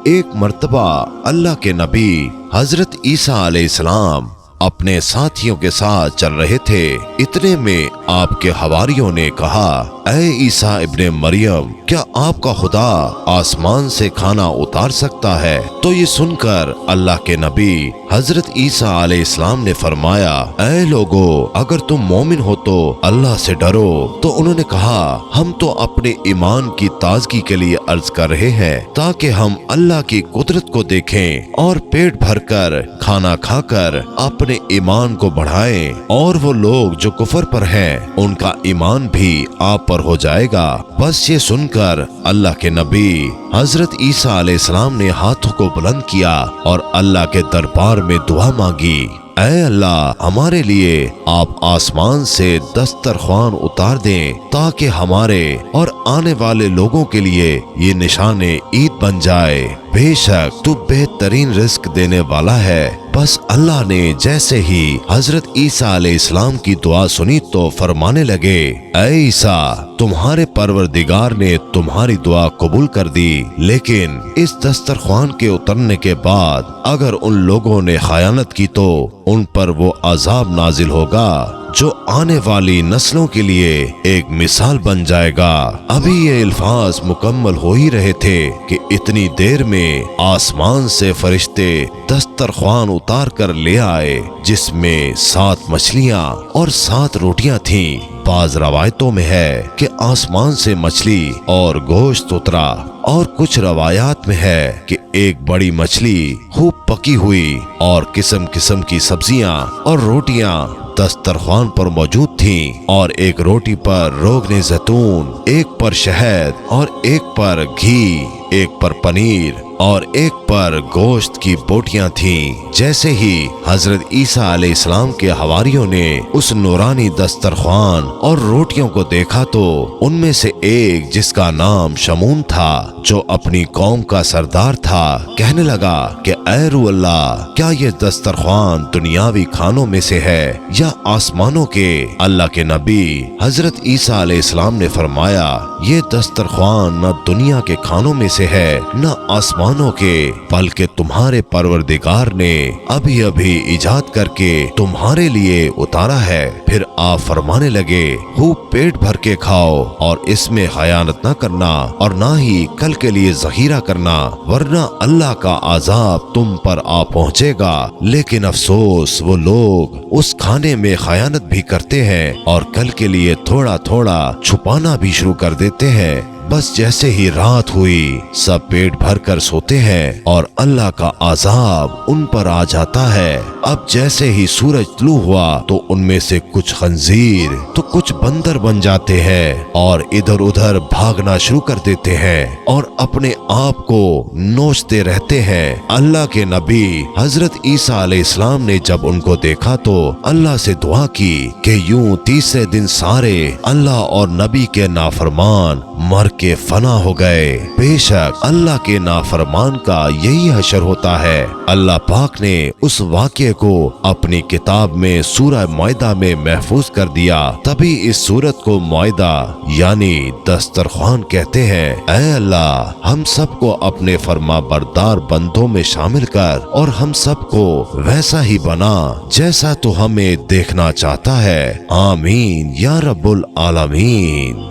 ایک مرتبہ اللہ کے نبی حضرت عیسیٰ علیہ السلام اپنے ساتھیوں کے ساتھ چل رہے تھے۔ اتنے میں آپ کے حواریوں نے کہا، اے عیسیٰ ابن مریم، کیا آپ کا خدا آسمان سے کھانا اتار سکتا ہے؟ تو یہ سن کر اللہ کے نبی حضرت عیسیٰ علیہ السلام نے فرمایا، اے لوگو، اگر تم مومن ہو تو اللہ سے ڈرو۔ تو انہوں نے کہا، ہم تو اپنے ایمان کی تازگی کے لیے عرض کر رہے ہیں تاکہ ہم اللہ کی قدرت کو دیکھیں اور پیٹ بھر کر کھانا کھا کر اپنے ایمان کو بڑھائیں، اور وہ لوگ جو کفر پر ہیں ان کا ایمان بھی آپ پر ہو جائے گا۔ بس یہ سن کر اللہ کے نبی حضرت عیسیٰ علیہ السلام نے ہاتھوں کو بلند کیا اور اللہ کے دربار میں دعا مانگی، اے اللہ، ہمارے لیے آپ آسمان سے دسترخوان اتار دیں تاکہ ہمارے اور آنے والے لوگوں کے لیے یہ نشان عید بن جائے۔ بے شک تو بہترین رزق دینے والا ہے۔ بس اللہ نے جیسے ہی حضرت عیسیٰ علیہ السلام کی دعا سنی تو فرمانے لگے، اے عیسیٰ، تمہارے پروردگار نے تمہاری دعا قبول کر دی، لیکن اس دسترخوان کے اترنے کے بعد اگر ان لوگوں نے خیانت کی تو ان پر وہ عذاب نازل ہوگا جو آنے والی نسلوں کے لیے ایک مثال بن جائے گا۔ ابھی یہ الفاظ مکمل ہو ہی رہے تھے کہ اتنی دیر میں آسمان سے فرشتے دسترخوان اتار کر لے آئے، جس میں 7 مچھلیاں اور 7 روٹیاں تھیں۔ بعض روایتوں میں ہے کہ آسمان سے مچھلی اور گوشت اترا، اور کچھ روایات میں ہے کہ ایک بڑی مچھلی خوب پکی ہوئی اور قسم قسم کی سبزیاں اور روٹیاں دسترخوان پر موجود تھیں، اور ایک روٹی پر روغن زیتون، ایک پر شہد اور ایک پر گھی، ایک پر پنیر اور ایک پر گوشت کی بوٹیاں تھیں۔ جیسے ہی حضرت عیسیٰ علیہ السلام کے حواریوں نے اس نورانی دسترخوان اور روٹیوں کو دیکھا تو ان میں سے ایک، جس کا نام شمون تھا، جو اپنی قوم کا سردار تھا، کہنے لگا کہ اے روح اللہ، کیا یہ دسترخوان دنیاوی کھانوں میں سے ہے یا آسمانوں کے؟ اللہ کے نبی حضرت عیسیٰ علیہ السلام نے فرمایا، یہ دسترخوان نہ دنیا کے کھانوں میں سے ہے نہ آسمانوں کے، بلکہ تمہارے پروردگار نے ابھی ابھی ایجاد کر کے تمہارے لیے اتارا ہے۔ پھر آپ فرمانے لگے، خوب پیٹ بھر کے کھاؤ اور اس میں خیانت نہ کرنا اور نہ ہی کل کے لیے ذخیرہ کرنا، ورنہ اللہ کا عذاب تم پر آ پہنچے گا۔ لیکن افسوس، وہ لوگ اس کھانے میں خیانت بھی کرتے ہیں اور کل کے لیے تھوڑا تھوڑا چھپانا بھی شروع کر دیتے ہیں۔ بس جیسے ہی رات ہوئی سب پیٹ بھر کر سوتے ہیں اور اللہ کا عذاب ان پر آ جاتا ہے۔ اب جیسے ہی سورج طلوع ہوا تو ان میں سے کچھ خنزیر تو کچھ بندر بن جاتے ہیں اور ادھر ادھر بھاگنا شروع کر دیتے ہیں اور اپنے آپ کو نوچتے رہتے ہیں۔ اللہ کے نبی حضرت عیسیٰ علیہ السلام نے جب ان کو دیکھا تو اللہ سے دعا کی کہ یوں تیسرے دن سارے اللہ اور نبی کے نافرمان مر کے فنا ہو گئے۔ بے شک اللہ کے نافرمان کا یہی حشر ہوتا ہے۔ اللہ پاک نے اس واقعے کو اپنی کتاب میں سورہ مائدہ میں محفوظ کر دیا، تبھی اس سورت کو مائدہ یعنی دسترخوان کہتے ہیں۔ اے اللہ، ہم سب کو اپنے فرما بردار بندوں میں شامل کر اور ہم سب کو ویسا ہی بنا جیسا تو ہمیں دیکھنا چاہتا ہے۔ آمین یا رب العالمین۔